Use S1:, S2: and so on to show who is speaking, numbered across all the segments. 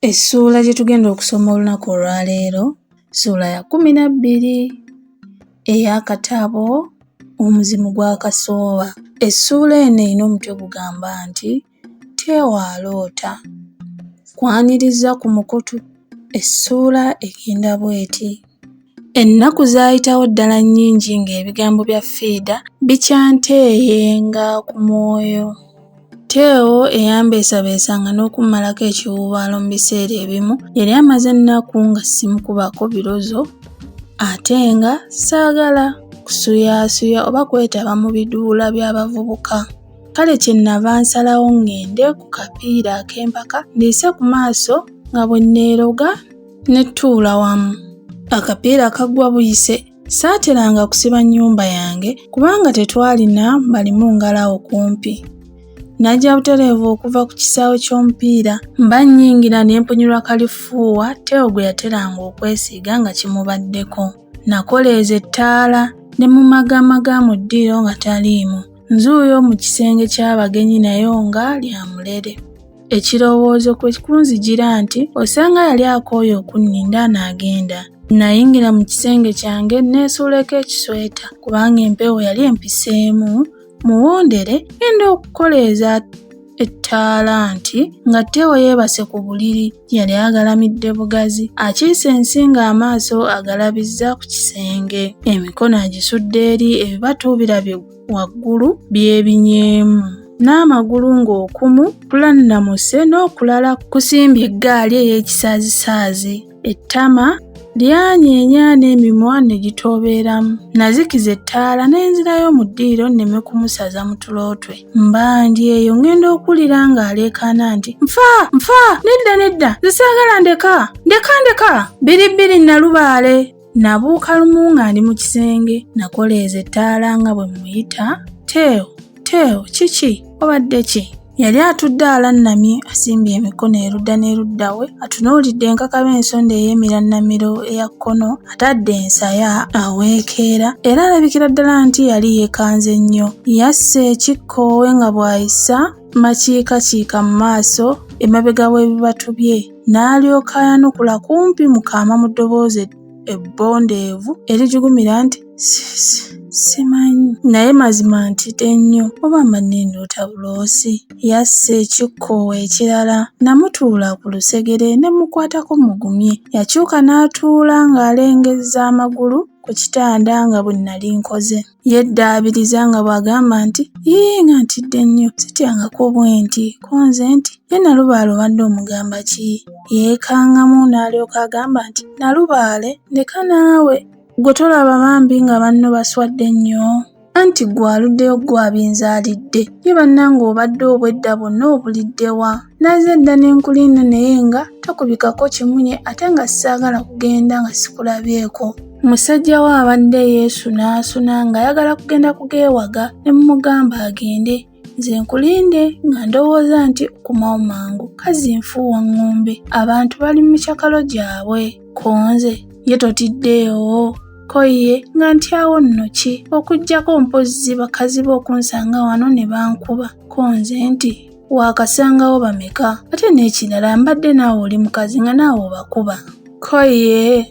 S1: Essuula gye tugenda okusoma olunaku olwaleero, ssuula ya 12 ey'akatabo Omuzimu gwa Kasooba. Essuula eno erina omutwe gugamba nti teewaloota. Kwaniriza ku mukutu. Essuula egenda bw'eti. Ennaku zaayitawo ddala nnyingi ng'ebigambo bya Fiida bikyanteeyenga ku mwoyo. Teo eyambeesabeesanga n'okummalako ekiwuubaalo mu biseera ebimu yali amaze ennaku nga simukubako birozo ate nga saagala kusuyaasuya oba kwetaba mu biduula by'abavubuka. Kale kyennava nsalawo ngende ku kapiira ak'empaka ndiise ku maaso nga bwe nneeroga ne tuula wamu. Akapiira kaggwa buyise. Saateranga kusiba nnyumba yange kubanga tetwalina balimu ngalawo kumpi. Najja butereevu okuva ku kisaawe ky'omupiira mba nnyingira ne mpunyirwa kalifuuwa Teo gwe yateranga okwesiiga nga kimubaddeko. Nakoleeza ettaala ne mumagamaga mu ddiiro nga taliimu. Nzuuyo mu kisenge ky'abagenyi naye nga lya mulere. Ekirowoozo kwe kunzijira nti osanga yali akooye okunninda n'agenda. Nayingira mu kisenge kyange neesuuleko ekisweta kubanga empewo yali empiseemu. Muwondere ngenda okukoleeza ettaala nti nga Teo yeebase ku buliri yali agalamidde bugazi akiise ensinga amaaso agalabizza ku kisenge. Emikono agisudde eri ebibatu birabye waggulu byebinyeemu n'amagulu ng'okumu kulannamuse n'okulala kusimbye eggaali ey'ekisaazisaazi. Ettama lyanyeenya n'emimwa ne gitoobeeramu. Nazikiza ettaala n'enzirayo mu ddiiro nneme kumusaza mu tulootwe. Mba ndi eyo ngenda okuwulira ng'aleekaana nti nfa nedda zisaagala ndeka bbiribbiri Nalubaale. Nabuuka lumu nga ndi mu kisenge nakoleeza ettaala nga bwe muyita. Teo kiki obadde ki? Yali atudde alannamye asimbye emikono erudda n'erudda we atunuulidde enkakaba ensonda ey'emirannamiro eya kkono atadde ensaya aweekeera era alabikira ddala nti yali yeekanze nnyo. Yasse ekikkoowe nga bw'ayisa makiikakiika mu maaso emabega w'ebibatu bye n'alyoka ayanukula kumpi mu kaama mu ddoboozi ebbondeevu erijugumira nti simanyi naye mazima ntidde nnyo oba mba nneeroota buloosi. Yasse ekikkoowe ekirala namutuula ku lusegere ne mukwatako mugumye. Yakyuka n'atuula ng'alengezza amagulu ku kitanda nga bwe nnali nkoze. Yeddaabiriza nga bw'agamba nti nga ntidde nnyo sityangako bwenti konze nti ye Nalubaale obadde omugamba ki? Yeekangamu n'alyoka agamba nti Nalubaale ndeka naawe gwe tolaba bambi nga banno baswadde nnyo anti gwe aluddeyo gwe abinzaalidde ye bannange obadde obwedda bwonna obulidde wa? Naze dda n'enkulinda naye nga takubikako kimunye ate nga saagala kugenda nga sikulabyeko. Musajja we abadde yeesunaasuna ng'ayagala kugenda kugeewaga ne mumugamba agende. Nze nkulinde nga ndowooza nti okumawo mangu kazinfuuwa ng'ombe abantu bali mu mikyakalo gyabwe. Konze ye totiddeewo koye nga ntyawo nno ki okuggyako mpozzi bakazi b'okunsanga wano ne bankuba. Konze nti waakasangawo bameka ate n'ekirala mbadde naawe oli mukazi nga naawe obakuba. Koye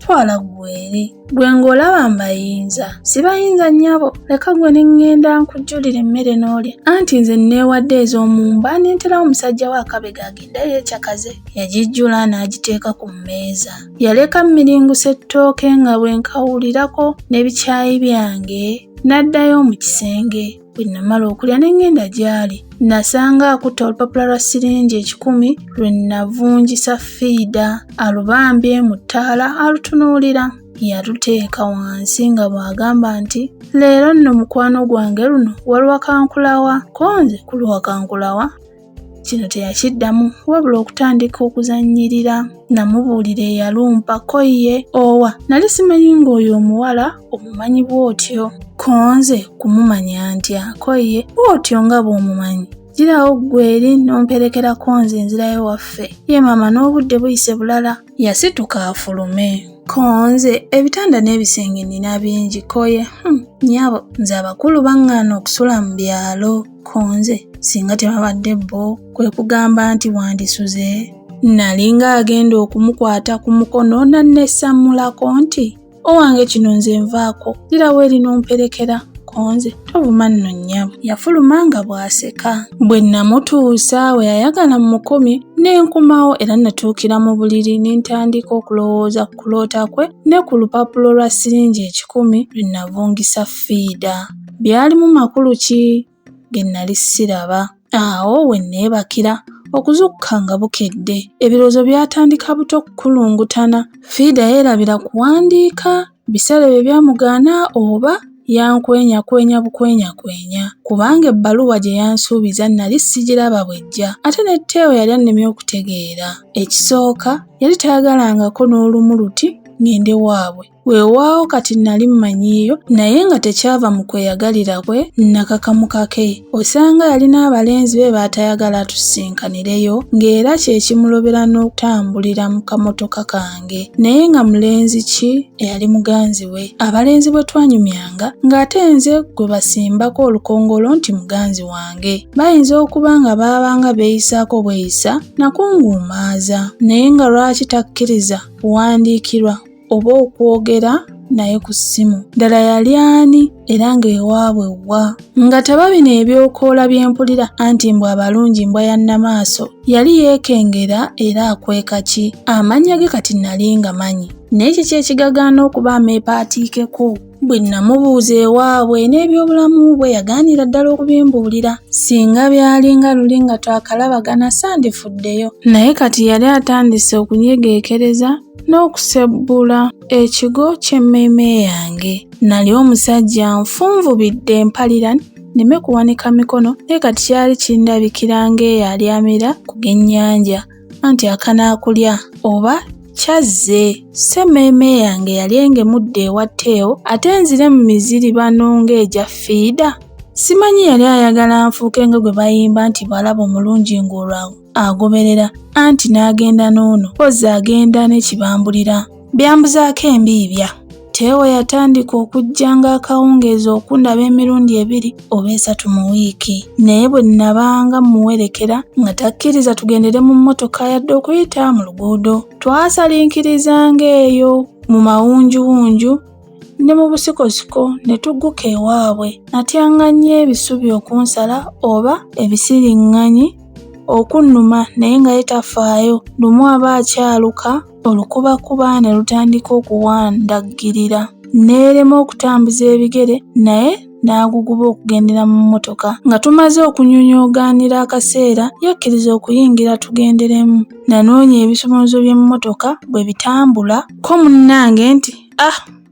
S1: twala gweri gwe ng'olaba mbayinza sibayinza nnyabo leka gwe ne ŋŋenda nkujjulira emmere n'olya anti nze neewadde ez'omumba neenterawo omusajja we akabega agenda yeekyakaze. Yagijjula n'agiteeka ku mmeeza. Yaleka mmiringusa ettooke nga bwe nkawulirako n'ebikyayi byange n'addayo mu kisenge. Bwe namala okulya ne ŋŋenda gy'ali nasanga akutte olupapula lwa siringi 10 lwe navungisa Fiida alubambye mu ttaala alutunuulira. Yaluteeka wansi nga bw'agamba nti leero nno mukwano gwange luno waluwakankulawa. Konze kuluwakankulawa kino teyakiddamu wabula okutandika okuzannyirira. Namubuulira eyalumpa koye owa nali simanyi ng'oyo omuwala omumanyi bw'otyo. Konze kumumanya ntya? Koye bw'otyo nga bw'omumanyi girawo gweri n'omperekera konze enzirayo waffe ye maama n'obudde buyise bulala. Yasituka afulume. Konze ebitanda n'ebisenge nina bingi. Koye nnyabo nze abakulu baŋŋaana okusula mu byalo. Konze singa tebabadde bo kwe kugamba nti wandisuze Nalinga agenda okumukwata ku mukono nannesamulako nti, owange kino nze nvaako, ddira weeri n'omperekera konze, tovuma nno nnyabo. Yafuluma nga bw'aseka. Bwe namutuusa we yayagala mmukomye ne nkumawo era natuukira mu buliri ne ntandika okulowooza ku kuloota kwe ne ku lupapulo lwa siringi 10 lwe navungisa fiida. Byalimu makulu ki ge nali siraba? Awo we neebakira okuzukuka nga bukedde. Ebirowoozo byatandika buto kukulungutana. Fiida yeerabira kuwandiika, bisale bye byamugaana oba yankwenyakwenya bukwenyakwenya, kubanga ebbaluwa gye yansuubiza nali sigiraba bwejja, ate ne Teo yali annemye okutegeera. Ekisooka yali tayagalangako n'olumu luti ngende waabwe. Weewaawo kati nali mmanyiiyo, naye nga tekyava mu kweyagalira kwe nakakamuka ke. Osanga yalina abalenzi be baatayagala tusinkanireyo, ng'era kye kimulobera n'okutambulira mu kamotoka kange. Naye nga mulenzi ki eyali muganzi we? Abalenzi bwe twanyumyanga ng'ate nze gwe basimbako olukongolo nti muganzi wange. Bayinza okuba nga baabanga beeyisaako bweyisa nakunguumaaza, naye nga lwaki takkiriza kuwandiikirwa oba okwogera naye ku ssimu? Ddala yali ani era ng'ewaabwe wa? Nga taba bino ebyokoola byempulira anti mbw abalungi mbwa ya nnamaaso. Yali yeekengera era akweka ki? Amannya ge kati nali nga manyi, naye kiki ekigagaana okuba ameepaatiikeko? Bwe namubuuza ewaabwe n'ebyobulamu bwe yagaanira ddala okubimbuulira. Singa byalinga luli nga twakalabagana sandifuddeyo, naye kati yali atandise okunyegeekereza n'okusebbula ekigo ky'emmeeme yange. Nali omusajja nfunvubidde empalira nneme kuwanika mikono, naye kati kyali kindabikira ng'eyo alyamira ku g'ennyanja anti akanaakulya oba kyazze. Ssemmeeme yange yali engemudde ewa Teo ate nzire mu miziribano ng'egya fiida. Simanyi yali ayagala nfuuke nga gwe bayimba nti bw'alaba omulungi ng'olwo agoberera, anti n'agenda n'ono pozzi agenda n'ekibambulira. Byambuzaako embiibya. Teo yatandika okujjanga akawungeezi okundaba emirundi 2 oba 3 mu wiiki, naye bwe nabanga muwerekera nga takkiriza tugendere mu mmotoka yadde okuyita mu luguudo. Twasaliinkirizanga eyo mu mawunjuwunju ne mu busikosiko ne tugguka ewaabwe. Natyanga nnyo ebisubi okunsala oba ebisiriŋŋanyi okunnuma, naye nga ye tafaayo. Lumu aba akyaluka, olukubakuba ne lutandika okuwandaggirira. Neerema okutambuza ebigere, naye n'aguguba okugendera mu mmotoka. Nga tumaze okunyonyoogaanira akaseera, yakkiriza okuyingira tugenderemu. Nanoonya ebisumuluzo by'emmotoka bwe bitambula ko munnange nti,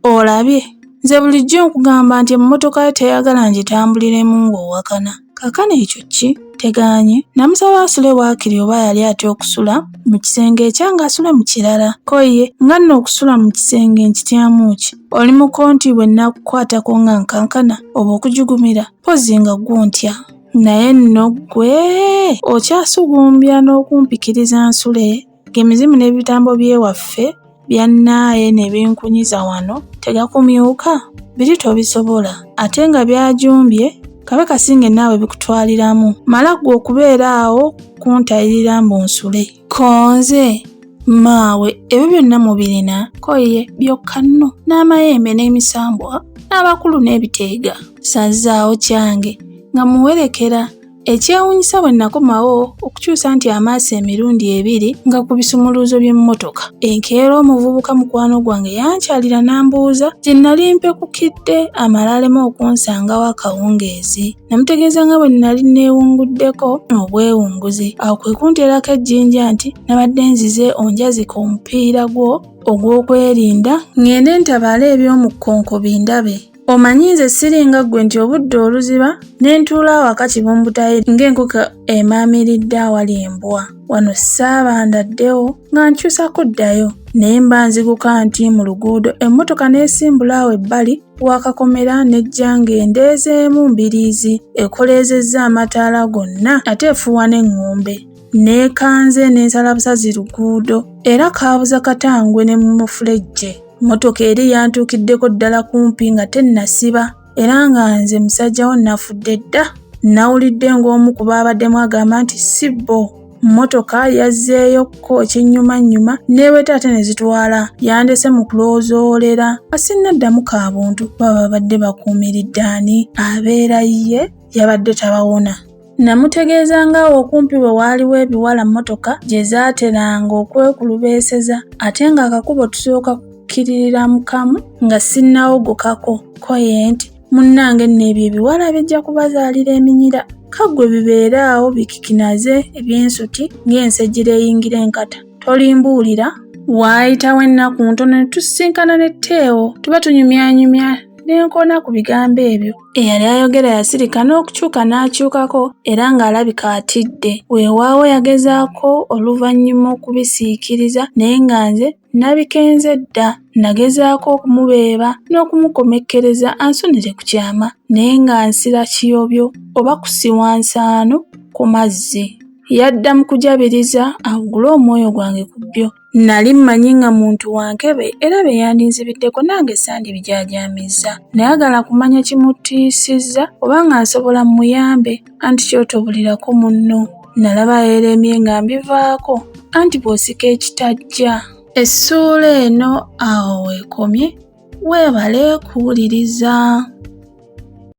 S1: olabye, nze bulijjo nkugamba nti emmotoka yo teyagala ngitambuliremu ng'owakana. Kaakano ekyo ki? Teganye. Namusaba asule bwakiri oba yali atya okusula mu kisenge ekyange asule mu kirala. Ko ye nga nno okusula mu kisenge nkityamu ki? Oli mu konti bwe nakukwatako nga nkankana oba okujugumira? Pozzi nga gwontya. Naye nno gwe okyasugumbya n'okumpikiriza nsule? G'emizimu n'ebitambo by'ewaffe byannaaye ne binkunyiza wano tegakumyuka? Biri tobisobola, ate nga byajumbye kabe kasinge naawe bikutwaliramu. Mala gwe okubeera awo kuntayirira mbu nsule. Konze maawe ebyo byonna mubirina? Ko ye byokka nno, n'amayembe n'emisambwa n'abakulu n'ebiteega. Sazzaawo kyange nga muwerekera. Ekyewuunyisa bwe nakomawo okukyusa nti amaaso emirundi 2 nga ku bisumuluzo by'emmotoka. Enkeera omuvubuka mukwano gwange yankyalira n'ambuuza gye nali mpekukidde amala alema okunsangawo akawungeezi. Namutegeeza nga bwe nali neewunguddeko obwewunguzi. Awo kwe kunteerako ejjinja nti nabadde nzize onjazika omupiira gwo ogw'okwerinda ngende ntabaale eby'omu kkonko bindabe. Omanyi nze siringa ggwe nti obudde oluziba ne ntuula awaka kibumbutayi ng'enkoko emaamiridde awali embwa. Wano saabandaddewo nga nkyusako ddayo, naye mba nziguka nti mu luguudo emmotoka n'esimbula awo ebbali wakakomera nejja ng'endeezeemu mbiriizi ekoleezezza amataala gonna ate efuuwa n'eŋŋombe. Neekanze n'ensala busazi luguudo era kaabuza katangwe ne mufulejje. Motoka eri yantuukiddeko ddala kumpi nga tennasiba era nga nze musajja wo nafudde dda. Nawulidde ng'omu ku baabaddemu agamba nti sibbo Mmotoka yazzeeyoko ekinyumanyuma neeweta ate ne zitwala. Yandese mu kuloozoolera asinnaddamu kaabuntu baba babadde bakuumiridde ani abeera ye yabadde tabawona. Namutegeeza ng'awo okumpi bwe waaliwo ebiwala mmotoka gye zaateranga okwekulubeeseza ate ng'akakubo tusooka kukkirira mu kamu nga sinnawogokako ko ye nti munnange nno ebyo ebiwala bijja kubazaalira eminyira. Kaggwe bibeera awo bikikinaze eby'ensuti ng'ensejjera eyingira enkata. Tolimbuulira? Waayitawo ennaku ntono ne tusisinkana ne Teo tuba tunyumyanyumya n'enkona ku bigambo ebyo. Eyali ayogera yasirika n'okukyuka n'akyukako era ng'alabika atidde. Weewaawo yagezaako oluvannyuma okubisiikiriza naye nga nze nabikenze dda. Nagezaako okumubeeba n'okumukomekkereza ansonere ku kyama naye nga nsira kiyobyo oba kusiwa nsaano ku mazzi. Yaddamu kujabiriza awugule omwoyo gwange ku bbyo. Nali mmanyi nga muntu wa nkebe era bye yandinzibiddeko nange sandibijaajaamizza. Nayagala kumanya kimutiisizza oba nga nsobola mmuyambe anti ky'otobulirako munno. Nalaba yeeremye nga mbivaako anti bw'osika ekitajja. Essuula eno awo weekomye. Weebale kuwuliriza.